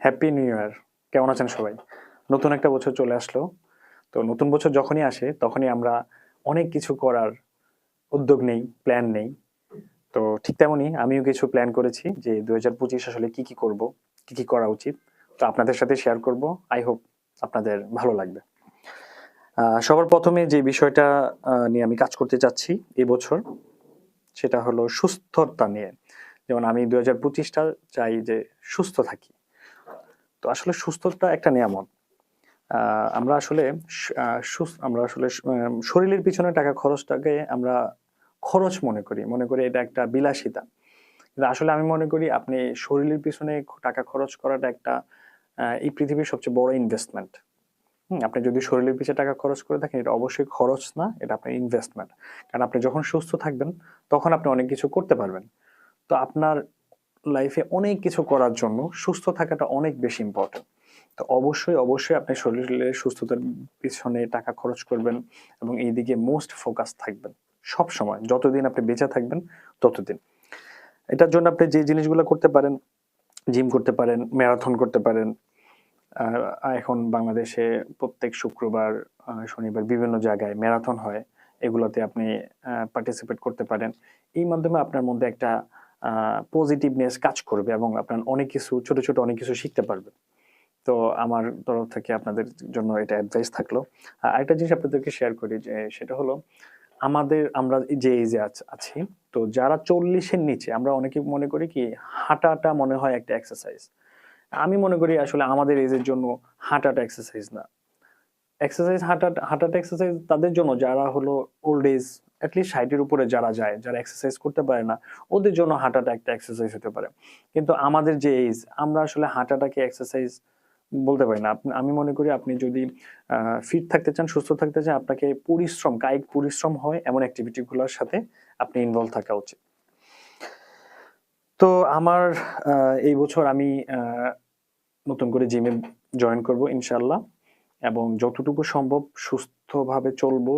Happy new year. কেমন আছেন সবাই? নতুন একটা বছর চলে আসলো। তো নতুন বছর যখনই আসে তখনই আমরা অনেক কিছু করার উদ্যোগ নেই, প্ল্যান নেই। তো ঠিক তেমনই আমিও কিছু প্ল্যান করেছি যে ২০২৫ আসলে কি করব, কি করা উচিত। তো আপনাদের সাথে শেয়ার করব। আই হোপ আপনাদের ভালো লাগবে। সবার ১ম এ যে বিষয়টা নিয়ে আমি কাজ করতে চাচ্ছি এই বছর, সেটা হলো সুস্থতা নিয়ে। যেমন আমি ২০২৫ টা চাই যে সুস্থ থাকি। তো আসলে সুস্থতা একটা নিয়ামত। আমরা আসলে আমরা আসলে শরীরের পিছনে টাকা খরচটাকে আমরা খরচ মনে করি এটা একটা বিলাসিতা। কিন্তু আসলে আমি মনে করি আপনি শরীরের পিছনে টাকা খরচ করাটা একটা এই পৃথিবীর সবচেয়ে বড় ইনভেস্টমেন্ট। আপনি যদি শরীরের পিছনে টাকা খরচ করে থাকেন, এটা অবশ্যই খরচ না, এটা আপনার ইনভেস্টমেন্ট। কারণ আপনি যখন সুস্থ থাকবেন তখন আপনি অনেক কিছু করতে পারবেন। তো আপনার লাইফে অনেক কিছু করার জন্য সুস্থ থাকাটা অনেক বেশি ইম্পর্টেন্ট। তো অবশ্যই আপনি শরীরের সুস্থতার পিছনে টাকা খরচ করবেন এবং এইদিকে মোস্ট ফোকাস থাকবেন সব সময়, যতদিন আপনি বেঁচে থাকবেন ততদিন। এটার জন্য আপনি যে জিনিসগুলো করতে পারেন, জিম করতে পারেন, ম্যারাথন করতে পারেন। আর এখন বাংলাদেশে প্রত্যেক শুক্রবার, শনিবার বিভিন্ন জায়গায় ম্যারাথন হয়। এগুলোতে আপনি পার্টিসিপেট করতে পারেন। এই মাধ্যমে আপনার মধ্যে একটা পজিটিভনেস কাজ করবে এবং আপনার অনেক কিছু ছোট অনেক কিছু শিখতে পারবেন। তো আমার তরফ থেকে আপনাদের জন্য এটা অ্যাডভাইস থাকলো। আরেকটা জিনিস আপনাদেরকে শেয়ার করি যে সেটা হলো আমরা যে এজে আছি, তো যারা ৪০ এর নিচে আমরা অনেকে মনে করি কি হাঁটাটা মনে হয় একটা এক্সারসাইজ। আমি মনে করি আসলে আমাদের এজের জন্য হাঁটাটা এক্সারসাইজ না। হাঁটাটা এক্সারসাইজ তাদের জন্য যারা হলো ওল্ড এজ, এটলিস্ট ৬০ এর উপরে যারা যায়, যারা এক্সারসাইজ করতে পারে না, ওদের জন্য হাঁটাটা একটা এক্সারসাইজ হতে পারে। কিন্তু আমাদের যে এজ, আমরা আসলে হাঁটাটাকে এক্সারসাইজ বলতে পারি না। আমি মনে করি আপনি যদি ফিট থাকতে চান, সুস্থ থাকতে চান, আপনাকে কায়িক পরিশ্রম হয় এমন অ্যাক্টিভিটি গুলোর সাথে আপনি ইনভলভ থাকা উচিত। তো আমার এই বছর আমি নতুন করে জিমে জয়েন করব ইনশাআল্লাহ, এবং যতটুকু সম্ভব সুস্থভাবে চলবো,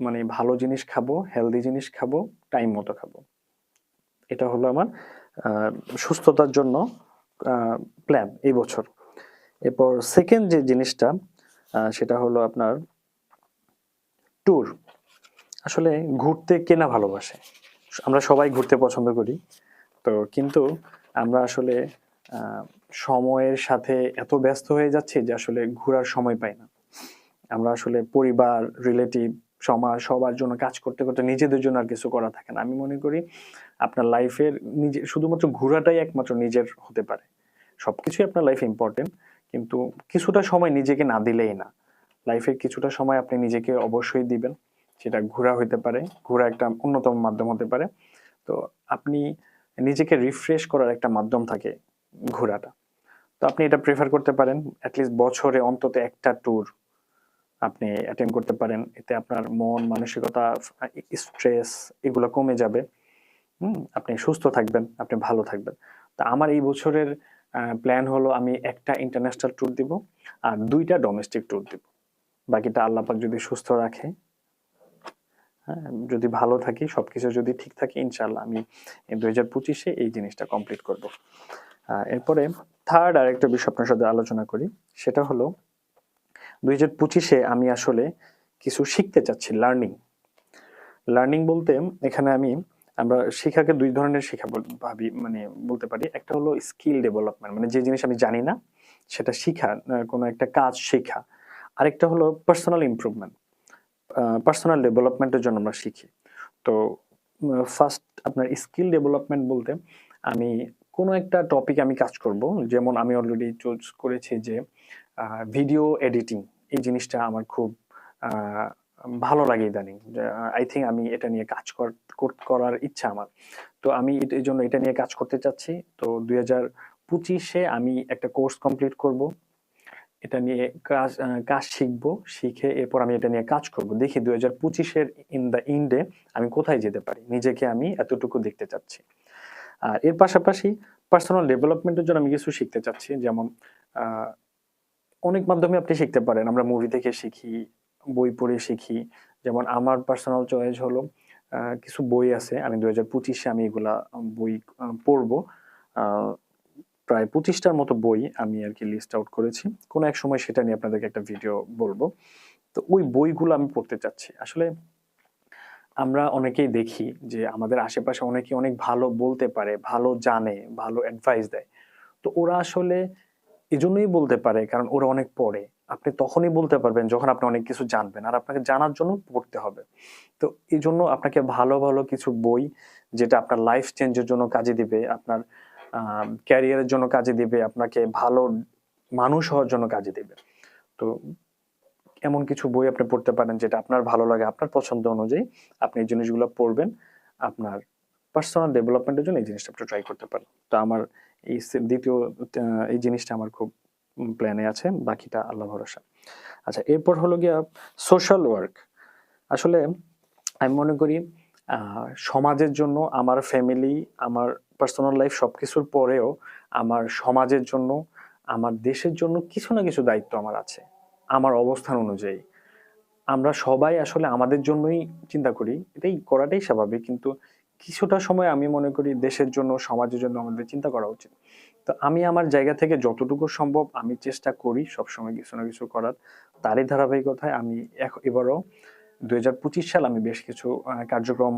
মানে ভালো জিনিস খাবো, হেলদি জিনিস খাবো, টাইম মতো খাবো। এটা হলো আমার আহ, সুস্থতার জন্য প্ল্যান এই বছর। এরপর সেকেন্ড যে জিনিসটা, সেটা হলো আপনার ট্যুর। আসলে ঘুরতে কে না ভালোবাসে? আমরা সবাই ঘুরতে পছন্দ করি। তো কিন্তু আমরা আসলে আহ, সময়ের সাথে এত ব্যস্ত হয়ে যাচ্ছি যে আসলে ঘোরার সময় পাই না। আমরা আসলে পরিবার, রিলেটিভ, সমাজ সবার জন্য কাজ করতে করতে নিজেদের জন্য আর কিছু করা থাকে না। আমি মনে করি আপনার লাইফের শুধুমাত্র ঘোরাটাই একমাত্র নিজের হতে পারে। সবকিছুই আপনার লাইফে ইম্পর্টেন্ট, কিন্তু কিছুটা সময় নিজেকে না দিলেই না। লাইফের কিছুটা সময় আপনি নিজেকে অবশ্যই দিবেন। সেটা ঘোরা হইতে পারে, ঘোরা একটা অন্যতম মাধ্যম হতে পারে। তো আপনি নিজেকে রিফ্রেশ করার একটা মাধ্যম থাকে ঘোরাটা। তো আপনি এটা প্রেফার করতে পারেন, অ্যাটলিস্ট বছরে অন্তত একটা ট্যুর আপনি অ্যাটেন্ড করতে পারেন। এতে আপনার মন মানসিকতা, স্ট্রেস এগুলো কমে যাবে। আপনি সুস্থ থাকবেন, আপনি ভালো থাকবেন। তো আমার এই বছরের প্ল্যান হলো আমি একটা ইন্টারন্যাশনাল ট্যুর দিব আর ২টা ডোমেস্টিক ট্যুর দিব। বাকিটা আল্লাহ পাক যদি সুস্থ রাখে, হ্যাঁ, যদি ভালো থাকি, সবকিছু যদি ঠিক থাকে, ইনশাআল্লাহ আমি ২০২৫-এ এই জিনিসটা কমপ্লিট করব। এরপরে থার্ড আরেকটা বিষয় আপনার সাথে আলোচনা করি। সেটা হলো ২০২৫-এ আমি আসলে কিছু শিখতে চাচ্ছি, লার্নিং বলতে এখানে আমরা শিক্ষাকে দুই ধরনের শিক্ষা ভাবি, মানে বলতে পারি। একটা হলো স্কিল ডেভেলপমেন্ট, মানে যে জিনিস আমি জানি না সেটা শিখা, কোনো একটা কাজ শেখা। আরেকটা হলো পার্সোনাল ইমপ্রুভমেন্ট, পার্সোনাল ডেভেলপমেন্টের জন্য আমরা শিখি। তো ফার্স্ট আপনার স্কিল ডেভেলপমেন্ট বলতে আমি কোনো একটা টপিক আমি কাজ করব। যেমন আমি অলরেডি চুজ করেছি যে ভিডিও এডিটিং, এই জিনিসটা আমার খুব আহ, ভালো লাগে ইদানিং। আই থিঙ্ক আমি এটা নিয়ে করার ইচ্ছা আমার। তো আমি এই জন্য এটা নিয়ে কাজ করতে চাচ্ছি। তো ২০২৫-এ আমি একটা কোর্স কমপ্লিট করব, এটা নিয়ে কাজ শিখবো, শিখে এরপর আমি এটা নিয়ে কাজ করব। দেখি ২০২৫-এর ইন দ্য এন্ডে আমি কোথায় যেতে পারি, নিজেকে আমি এতটুকু দেখতে চাচ্ছি। আর এর পাশাপাশি পার্সোনাল ডেভেলপমেন্টের জন্য আমি কিছু শিখতে চাচ্ছি। যেমন আহ, অনেক মাধ্যমে আপনি শিখতে পারেন। আমরা মুভি থেকে শিখি, বই পড়ে শিখি। যেমন আমার পার্সোনাল চয়েস হলো কিছু বই আছে, আমি ২০২৫-এ আমি এগুলা বই পড়বো। আহ, প্রায় 25টার মতো বই আমি আর কি লিস্ট আউট করেছি। কোনো এক সময় সেটা নিয়ে আপনাদেরকে একটা ভিডিও বলবো। তো ওই বইগুলো আমি পড়তে চাচ্ছি। আসলে আমরা অনেকেই দেখি যে আমাদের আশেপাশে অনেকে অনেক ভালো বলতে পারে, ভালো জানে, ভালো অ্যাডভাইস দেয়। তো ওরা আসলে এজন্যই বলতে পারে কারণ ওরা অনেক পড়ে। আপনি তখনই বলতে পারবেন যখন আপনি অনেক কিছু জানবেন। আর আপনাকে জানার জন্য পড়তে হবে। তো এজন্য আপনাকে ভালো, ভালো কিছু বই যেটা আপনার লাইফ চেঞ্জ এর জন্য কাজে দিবে, আপনার ক্যারিয়ারের জন্য কাজে দিবে, আপনাকে ভালো মানুষ হওয়ার জন্য কাজে দিবে। তো এমন কিছু বই আপনি পড়তে পারেন যেটা আপনার ভালো লাগে, আপনার পছন্দ অনুযায়ী আপনি এই জিনিসগুলো পড়বেন। আপনার পার্সোনাল ডেভেলপমেন্টের জন্য এই জিনিসটা আপনি ট্রাই করতে পারেন। তো আমার দ্বিতীয় এই জিনিসটা আমার খুব প্ল্যানে আছে, বাকিটা আল্লাহ ভরসা। আচ্ছা, এরপর হলো গিয়া সোশ্যাল ওয়ার্ক। আসলে আমি মনে করি সমাজের জন্য আমার ফ্যামিলি, আমার পার্সোনাল লাইফ সবকিছুর পরেও আমার সমাজের জন্য, আমার দেশের জন্য কিছু না কিছু দায়িত্ব আমার আছে আমার অবস্থান অনুযায়ী। আমরা সবাই আসলে আমাদের জন্যই চিন্তা করি, এটাই করাটাই স্বাভাবিক, কিন্তু কিছুটা সময় আমি মনে করি দেশের জন্য, সমাজের জন্য আমাদের চিন্তা করা উচিত। তো আমি আমার জায়গা থেকে যতটুকু সম্ভব আমি চেষ্টা করি সবসময় কিছু না কিছু করার। তারই ধারাবাহিকতায় আমি এবারও 2025 সাল আমি বেশ কিছু কার্যক্রম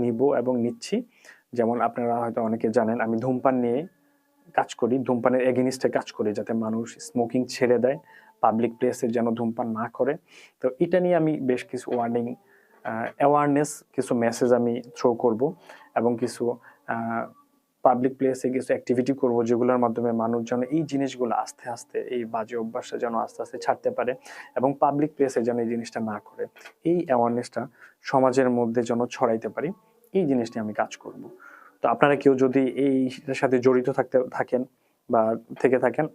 নিব এবং নিচ্ছি। যেমন আপনারা হয়তো অনেকে জানেন আমি ধূমপান নিয়ে কাজ করি, ধূমপানের এগেনিস্টে কাজ করি যাতে মানুষ স্মোকিং ছেড়ে দেয়, পাবলিক প্লেসে যেন ধূমপান না করে। তো এটা নিয়ে আমি বেশ কিছু অ্যাওয়ারনেস, কিছু মেসেজ আমি থ্রো করব এবং কিছু পাবলিক প্লেসে কিছু অ্যাক্টিভিটি করব যেগুলোর মাধ্যমে মানুষ যেন এই জিনিসগুলো আস্তে আস্তে, এই বাজে অভ্যাসটা যেন আস্তে আস্তে ছাড়তে পারে এবং পাবলিক প্লেসে যেন এই জিনিসটা না করে, এই অ্যাওয়ারনেসটা সমাজের মধ্যে যেন ছড়াইতে পারি, এই জিনিসটি আমি কাজ করব। তো আপনারা কেউ যদি এইটার সাথে জড়িত থাকেন বা থেকে থাকেন,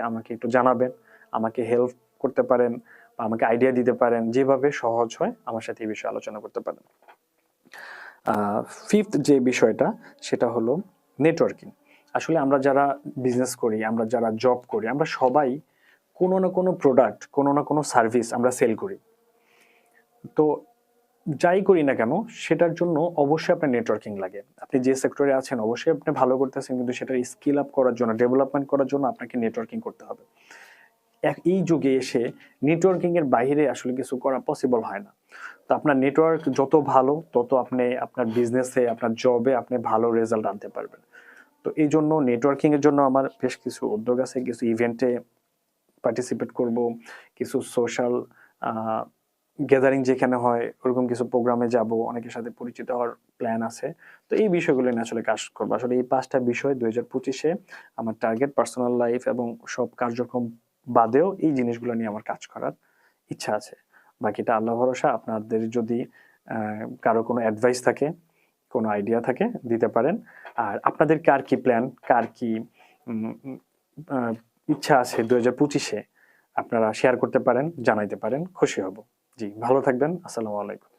আমাকে একটু জানাবেন, আমাকে হেল্প করতে পারেন বা আমাকে আইডিয়া দিতে পারেন, যেভাবে সহজ হয় আমার সাথে এই বিষয়ে আলোচনা করতে পারেন। ফিফথ যে বিষয়টা সেটা হলো নেটওয়ার্কিং। আসলে আমরা যারা বিজনেস করি, আমরা যারা জব করি, আমরা সবাই কোনো না কোনো প্রোডাক্ট, কোনো না কোনো সার্ভিস আমরা সেল করি। তো যাই করি না কেন সেটার জন্য অবশ্যই আপনার নেটওয়ার্কিং লাগে। আপনি যে সেক্টরে আছেন অবশ্যই আপনি ভালো করতেছেন, কিন্তু সেটার স্কিল আপ করার জন্য, ডেভেলপমেন্ট করার জন্য আপনাকে নেটওয়ার্কিং করতে হবে। এই যুগে এসে নেটওয়ার্কিং এর বাইরে আসলে কিছু করা পসিবল হয় না। তো আপনার নেটওয়ার্ক যত ভালো তত আপনি আপনার বিজনেসে, আপনার জবে আপনি ভালো রেজাল্ট আনতে পারবেন। তো এই জন্য নেটওয়ার্কিং এর জন্য আমার বেশ কিছু উদ্যোগ আছে, কিছু ইভেন্টে পার্টিসিপেট করব, কিছু সোশ্যাল গ্যাদারিং যেখানে হয় ওরকম কিছু প্রোগ্রামে যাব, অনেকের সাথে পরিচিত হওয়ার প্ল্যান আছে। তো এই বিষয়গুলো নিয়ে আসলে কাজ করবো। আসলে এই 5টা বিষয় 2025-এ আমার টার্গেট, পার্সোনাল লাইফ এবং সব কার্যক্রম বাদেও এই জিনিসগুলো নিয়ে আমার কাজ করার ইচ্ছা আছে। বাকিটা আল্লাহ ভরসা। আপনাদের যদি কারো কোনো অ্যাডভাইস থাকে, কোনো আইডিয়া থাকে দিতে পারেন। আর আপনাদের কার কি প্ল্যান, কার কি ইচ্ছা আছে 2025-এ আপনারা শেয়ার করতে পারেন, জানাইতে পারেন, খুশি হব। জি, ভালো থাকবেন। আসসালামু আলাইকুম।